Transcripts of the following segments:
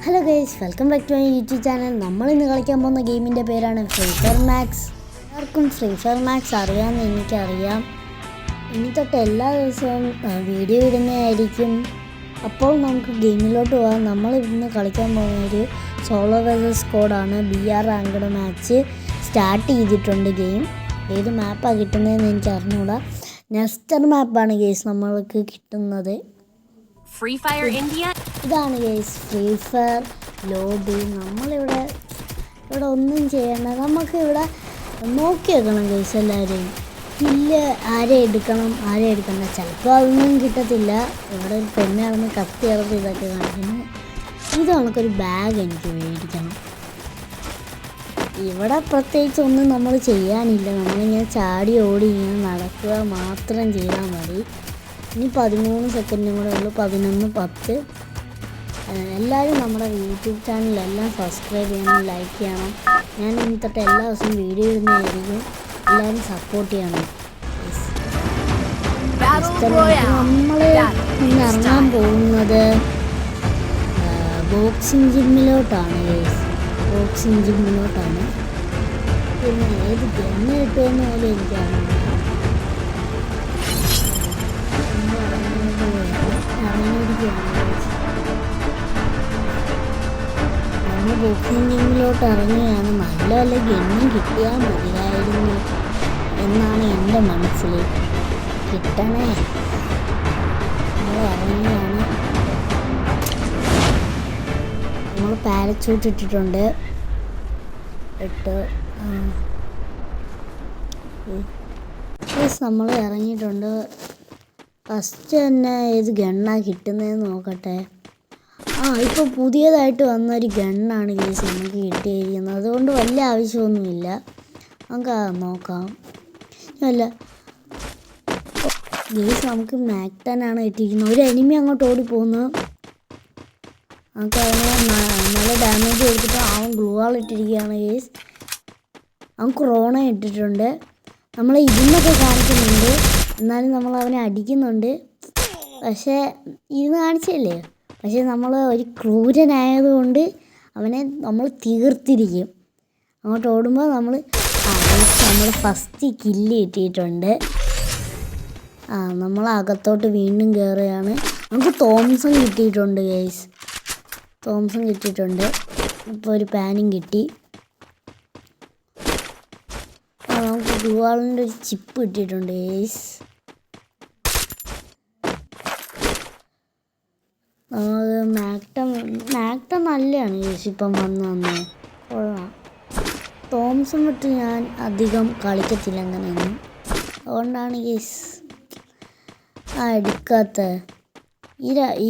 Hello guys, welcome back to my YouTube channel. നമ്മളിന്ന് കളിക്കാൻ പോകുന്ന ഗെയിമിൻ്റെ പേരാണ് ഫ്രീ ഫയർ മാക്സ്. എല്ലാവർക്കും ഫ്രീ ഫയർ മാക്സ് അറിയാമെന്ന് എനിക്കറിയാം. ഇനി തൊട്ട് എല്ലാ ദിവസവും വീഡിയോ ഇടുന്നതായിരിക്കും. അപ്പോൾ നമുക്ക് ഗെയിമിലോട്ട് പോകാം. നമ്മൾ ഇന്ന് കളിക്കാൻ പോകുന്ന ഒരു സോളോ വേഴ്സസ് സ്ക്വാഡാണ്. BR റാങ്ക്ഡ് മാച്ച് സ്റ്റാർട്ട് ചെയ്തിട്ടുണ്ട്. ഗെയിം ഏത് മാപ്പാണ് കിട്ടുന്നതെന്ന് എനിക്ക് അറിഞ്ഞുകൂടാ. നെസ്റ്റർ മാപ്പാണ് ഗെയ്സ് നമ്മൾക്ക് കിട്ടുന്നത്. ഫ്രീ ഫയർ ഇന്ത്യ ഇതാണ് ഗെയ്സ് ഫ്രീ ഫയർ ലോബി. നമ്മളിവിടെ ഒന്നും ചെയ്യണ്ട, നമുക്ക് ഇവിടെ നോക്കി വെക്കണം ഗെയ്സ്. എല്ലാവരെയും കില്ല് ആരെ എടുക്കണം ആരെ എടുക്കണ്ട. ചിലപ്പോൾ അതൊന്നും കിട്ടത്തില്ല. ഇവിടെ ഒരു പെണ്ണ് കിടന്ന് കത്തി ഇറന്ന് ഇതൊക്കെ കാണിക്കുന്നു. ഇത് നമുക്കൊരു ബാഗ് എനിക്ക് മേടിക്കണം. ഇവിടെ പ്രത്യേകിച്ച് ഒന്നും നമ്മൾ ചെയ്യാനില്ല. നമ്മളിങ്ങനെ ചാടി ഓടി ഇങ്ങനെ നടക്കുക മാത്രം ചെയ്താൽ മതി. ഇനി 13 സെക്കൻഡും കൂടെ ഉള്ളൂ. 11:10. എല്ലാവരും നമ്മുടെ യൂട്യൂബ് ചാനലെല്ലാം സബ്സ്ക്രൈബ് ചെയ്യണം, ലൈക്ക് ചെയ്യണം. ഞാൻ ഇനി തൊട്ട് എല്ലാ ദിവസവും വീഡിയോ ഇടുന്നതായിരിക്കും. എല്ലാവരും സപ്പോർട്ട് ചെയ്യണം. നമ്മൾ ഇന്ന് ഇറങ്ങാൻ പോകുന്നത് ബോക്സിംഗ് ജിമ്മിലോട്ടാണ്. ബോക്സിംഗ് ജിമ്മിലോട്ടാണ്. പിന്നെ ഏത് ഗണ്ണ് കിട്ടുമെന്ന് പോലും എനിക്കറിയില്ല. നമ്മൾ ബോക്സിംഗ് ജിമ്മിലോട്ട് ഇറങ്ങുകയാണ്. നല്ല നല്ല ഗണ്ണ് കിട്ടിയാൽ മതിയായിരുന്നു എന്നാണ് എൻ്റെ മനസ്സിൽ. കിട്ടണേ. നമ്മൾ ഇറങ്ങുകയാണ്. നമ്മൾ പാരച്യൂട്ട് ഇട്ടിട്ടുണ്ട്. നമ്മൾ ഇറങ്ങിയിട്ടുണ്ട്. ഫസ്റ്റ് തന്നെ ഏത് ഗണ്ണാണ് കിട്ടുന്നതെന്ന് നോക്കട്ടെ. ഇപ്പോൾ പുതിയതായിട്ട് വന്നൊരു ഗണ്ണാണ് ഗെയ്സ് നമുക്ക് കിട്ടിയിരിക്കുന്നത്. അതുകൊണ്ട് വലിയ ആവശ്യമൊന്നുമില്ല. നമുക്ക് നോക്കാം. അല്ല ഗെയ്സ്, നമുക്ക് മാക്ടനാണ് കിട്ടിയിരിക്കുന്നത്. ഒരു എനിമി അങ്ങോട്ട് ഓടിപ്പോകുന്നു. നമുക്ക് അവനെ നല്ല ഡാമേജ് കൊടുത്തിട്ട് അവൻ ഗ്ലൂ വാൾ ഇട്ടിരിക്കുകയാണ് ഗെയ്സ്. അവൻ ക്രോണ ഇട്ടിട്ടുണ്ട്. നമ്മളെ ഇരുന്നൊക്കെ കാണിക്കുന്നുണ്ട്, എന്നാലും നമ്മൾ അവനെ അടിക്കുന്നുണ്ട്. പക്ഷേ ഇരുന്ന് കാണിച്ചല്ലേ. പക്ഷേ നമ്മൾ ഒരു ക്രൂരനായതുകൊണ്ട് അവനെ നമ്മൾ തീർത്തിരിക്കും. അങ്ങോട്ട് ഓടുമ്പോൾ നമ്മൾ ഫസ്റ്റ് കില്ല് കിട്ടിയിട്ടുണ്ട്. നമ്മൾ അകത്തോട്ട് വീണ്ടും കയറുകയാണ്. നമുക്ക് തോംസൺ കിട്ടിയിട്ടുണ്ട് ഗൈസ്. തോംസൺ കിട്ടിയിട്ടുണ്ട്. ഇപ്പോൾ ഒരു പാനും കിട്ടി. നമുക്ക് ഗ്ലൂവാളിൻ്റെ ഒരു ചിപ്പ് കിട്ടിയിട്ടുണ്ട് ഗൈസ്. മാക്ടം നല്ലതാണ് ഗൈസ്. ഇപ്പം വന്ന് കൊള്ളാം. തോംസൺ വിട്ട് ഞാൻ അധികം കളിക്കത്തില്ല അങ്ങനെയൊന്നും. അതുകൊണ്ടാണ് ഗൈസ് എടുക്കാത്ത.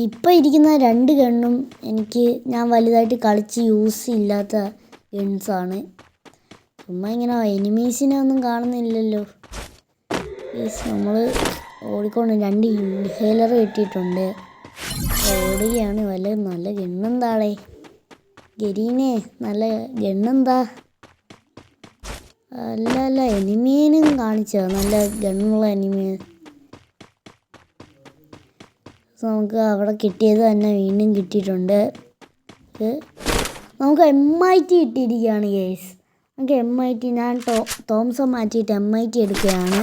ഇപ്പം ഇരിക്കുന്ന 2 ഗണ്ണും ഞാൻ വലുതായിട്ട് കളിച്ച് യൂസ് ഇല്ലാത്ത ഗൺസാണ്. ചുമ്മാ ഇങ്ങനെ എനിമീസിനെ ഒന്നും കാണുന്നില്ലല്ലോ ഗൈസ്. നമ്മൾ ഓടിക്കൊണ്ട് 2 ഇൻഹേലർ കിട്ടിയിട്ടുണ്ട്. ഓടുകയാണ്. നല്ല ഗണ്ണെന്താളേ ഗരീനെ, നല്ല ഗണ്ണെന്താ. അല്ല എനിമീനും കാണിച്ചോ നല്ല ഗണ്ണുള്ള എനിമീൻ. നമുക്ക് അവിടെ കിട്ടിയത് തന്നെ വീണ്ടും കിട്ടിയിട്ടുണ്ട്. നമുക്ക് MIT കിട്ടിയിരിക്കുകയാണ് ഗൈസ്. നമുക്ക് MIT ഞാൻ തോംസൺ മാറ്റിയിട്ട് MIT എടുക്കുകയാണ്.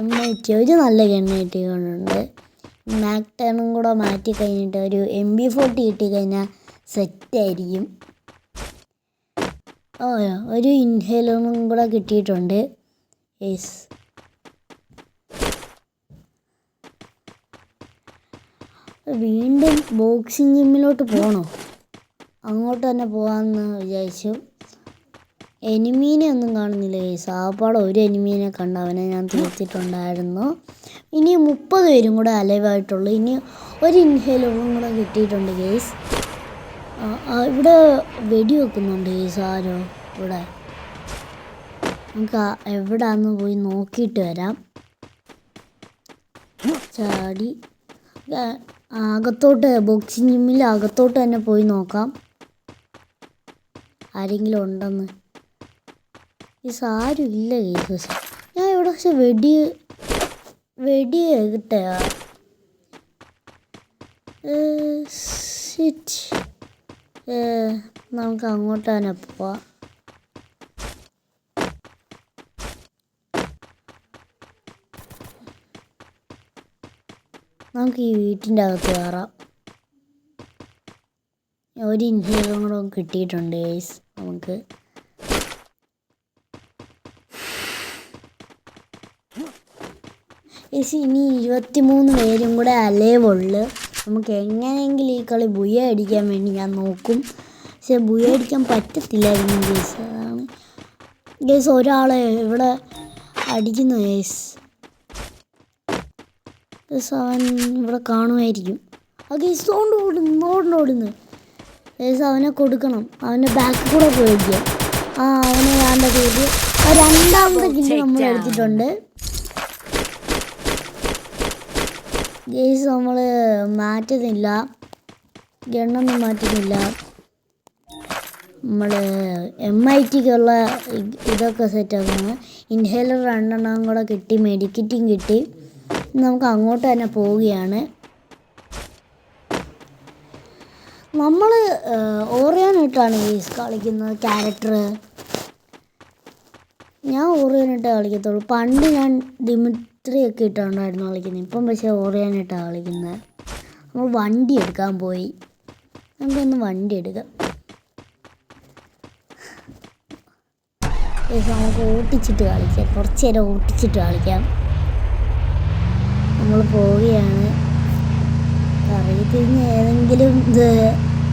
MIT ഒരു നല്ല ഗണ്ണ് കിട്ടിയിട്ടുണ്ട്. മാക്ടണും കൂടെ മാറ്റി കഴിഞ്ഞിട്ട് ഒരു MP40 കിട്ടിക്കഴിഞ്ഞാൽ സെറ്റായിരിക്കും. ഒരു ഇൻഹേലറും കൂടെ കിട്ടിയിട്ടുണ്ട് യെസ്. വീണ്ടും ബോക്സിംഗ് ജിമ്മിലോട്ട് പോകണോ? അങ്ങോട്ട് തന്നെ പോകാമെന്ന് വിചാരിച്ചു. എനിമീനെ ഒന്നും കാണുന്നില്ല ഗൈസ്. ആപ്പാടെ ഒരു എനിമീനെ കണ്ട അവനെ ഞാൻ തീർത്തിട്ടുണ്ടായിരുന്നു. ഇനി 30 പേരും കൂടെ അലൈവായിട്ടുള്ളൂ. ഇനി ഒരു ഇൻഹേലറും കൂടെ കിട്ടിയിട്ടുണ്ട് ഗൈസ്. ഇവിടെ വെടി വെക്കുന്നുണ്ട് ഗൈസ് ആരോ ഇവിടെ. നമുക്ക് എവിടാന്ന് പോയി നോക്കിയിട്ട് വരാം. ചാടി അകത്തോട്ട് ബോക്സിംഗ് ജിമ്മിൽ അകത്തോട്ട് തന്നെ പോയി നോക്കാം ആരെങ്കിലും ഉണ്ടെന്ന്. ആരും ഇല്ല കേസ്. ഞാൻ ഇവിടെ പക്ഷെ വെടി കിട്ടയാ ഷിറ്റ്. നമുക്ക് അങ്ങോട്ട് തന്നെ പോവാം. നമുക്ക് ഈ വീട്ടിൻ്റെ അകത്ത് കയറാം. ഒരു ഇൻഹേലറും കൂടെ കിട്ടിയിട്ടുണ്ട് ഗൈസ് നമുക്ക്. ഗൈസ് ഇനി 23 പേരും കൂടെ അലേവുള്ളു. നമുക്ക് എങ്ങനെയെങ്കിലും ഈ കളി ബുയ അടിക്കാൻ വേണ്ടി ഞാൻ നോക്കും. പക്ഷെ ബുയ അടിക്കാൻ പറ്റത്തില്ലായിരുന്നു ഗൈസ്. അതാണ് ഗൈസ് ഒരാളെ ഇവിടെ അടിക്കുന്നു ഗൈസ്. അവൻ ഇവിടെ കാണുമായിരിക്കും. ആ ഗൈസ് ഓടുന്നു ഗൈസ്. അവനെ കൊടുക്കണം. അവൻ്റെ ബാക്കിൽ കൂടെ പോയിരിക്കുക. അവനെ വേണ്ട ചെയ്ത് രണ്ടാമത്തെ കില്ല് നമ്മൾ എടുത്തിട്ടുണ്ട് ഗൈസ്. നമ്മൾ മാറ്റുന്നില്ല, ഗണ്ണൊന്നും മാറ്റുന്നില്ല. നമ്മൾ MITക്കുള്ള ഇതൊക്കെ സെറ്റാക്കുന്നു. ഇൻഹേലർ 2 കൂടെ കിട്ടി, മെഡിക്കിറ്റും കിട്ടി. നമുക്ക് അങ്ങോട്ട് തന്നെ പോവുകയാണ്. നമ്മൾ ഓറിയോണിട്ടാണ് ഗൈസ് കളിക്കുന്നത് ക്യാരക്ടർ. ഞാൻ ഓറിയോണിട്ടേ കളിക്കത്തുള്ളൂ. പണ്ട് ഞാൻ ഡിമിട്രിയൊക്കെ ഇട്ടുണ്ടായിരുന്നു കളിക്കുന്നത്. ഇപ്പം പക്ഷേ ഓറിയോണിട്ടാണ് കളിക്കുന്നത്. നമ്മൾ വണ്ടി എടുക്കാൻ പോയി. നമുക്കൊന്ന് വണ്ടി എടുക്കാം. നമുക്ക് ഓട്ടിച്ചിട്ട് കളിക്കാം. കുറച്ച് നേരം ഓട്ടിച്ചിട്ട് കളിക്കാം. നമ്മൾ പോവുകയാണ്. അറിയത്തിരിഞ്ഞ് ഏതെങ്കിലും ഇത്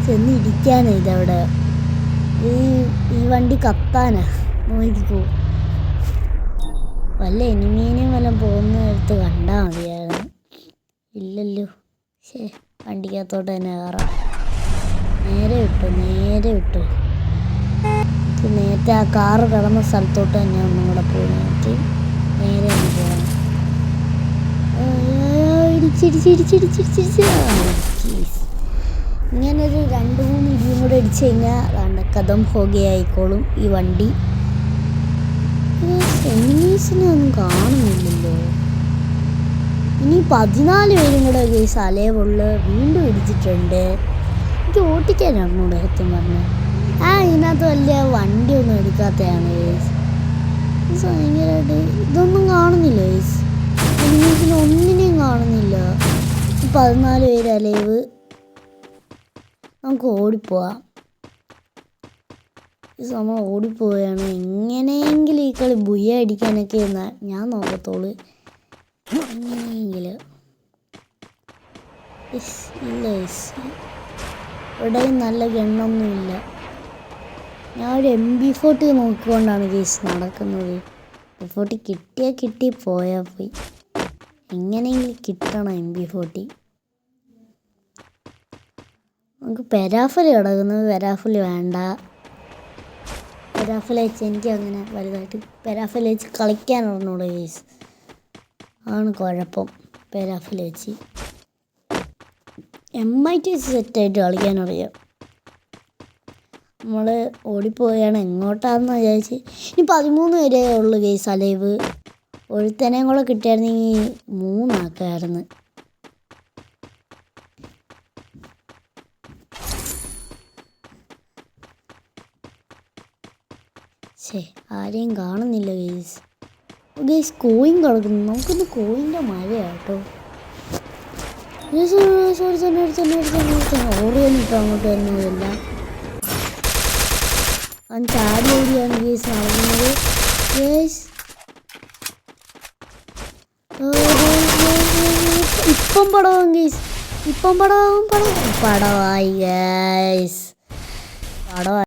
ചെന്ന് ഇടിക്കാനാണ് ഇതവിടെ. ഈ വണ്ടി കത്താനാ. നോക്കിക്കോ, വല്ല എനിമീനെയും വല്ലതും പോകുന്നിടത്ത് കണ്ടാൽ മതിയായിരുന്നു. ഇല്ലല്ലോ. ശേ, വണ്ടിക്കകത്തോട്ട് തന്നെ കയറാം. നേരെ വിട്ടു. നേരത്തെ ആ കാറ് കിടന്ന സ്ഥലത്തോട്ട് തന്നെ ഒന്നും കൂടെ പോയി നോക്കി നേരെ ഒന്ന് പോകണം. ഇങ്ങനൊരു 2-3 ഇടിയും കൂടെ അടിച്ചു കഴിഞ്ഞാൽ കഥം ഹോഗയായിക്കോളും ഈ വണ്ടി. എനിമീസിനെ ഒന്നും കാണുന്നില്ലല്ലോ. ഇനി 14 പേരും കൂടെ കേസ് അലേവുള്ള വീണ്ടും ഇടിച്ചിട്ടുണ്ട്. എനിക്ക് ഓട്ടിക്കാനാണ് സത്യം പറഞ്ഞത്. ഇതിനകത്ത് വലിയ വണ്ടിയൊന്നും എടുക്കാത്തതാണ് കേസ്. ഭയങ്കരമായിട്ട് ഇതൊന്നും കാണുന്നില്ല കേസ്. എനിമീസിന് ഒന്നിനെയും കാണുന്നില്ല. 14 പേര് അലേവ്. നമുക്ക് ഓടിപ്പോവാം. നമ്മൾ ഓടിപ്പോവുകയാണ്. എങ്ങനെയെങ്കിലും ഈ കളി ബുയ അടിക്കാനൊക്കെ ഞാൻ നോക്കത്തോളൂ. എങ്ങനെയെങ്കിലും ഇല്ല ഇവിടെയും നല്ല ഗണ്ണൊന്നുമില്ല. ഞാൻ ഒരു MB40 നോക്കിക്കൊണ്ടാണ് കേസ് നടക്കുന്നത്. MB40 കിട്ടിയാൽ കിട്ടി, പോയാൽ പോയി. എങ്ങനെയെങ്കിലും കിട്ടണം MB40. നമുക്ക് പെരാഫൽ കിടക്കുന്നത്. പെരാഫൽ വേണ്ട. പെരാഫൽ വെച്ച് എനിക്ക് അങ്ങനെ വലുതായിട്ട് പെരാഫൽ വെച്ച് കളിക്കാൻ അറിഞ്ഞൂടെ കേസ്. ആണ് കുഴപ്പം. പെരാഫൽ വെച്ച് MIT സെറ്റായിട്ട് കളിക്കാനറിയാം. നമ്മൾ ഓടിപ്പോവുകയാണ്. എങ്ങോട്ടാണെന്ന് വിചാരിച്ച് ഇനി 13 പേരേ ഉള്ളൂ കേസ് അലൈവ്. ഒരുത്തനെയും കൂടെ കിട്ടിയായിരുന്നെങ്കിൽ 3 ആക്കായിരുന്നു. ആരെയും കാണുന്നില്ല ഗേസ്. കോയിൻ കിടക്കുന്നു. നമുക്കൊന്ന് കോയിൻ്റെ മഴയാട്ടോ. ഓറിയോണിട്ട് അങ്ങോട്ട് വരുന്നതല്ല. അവൻ ചാടി ഓടിയാണ് ഗേസ് നടക്കുന്നത്. ഇപ്പം പടവാകും ഗേസ്. പടവായി ഗേസ്. പടവായി.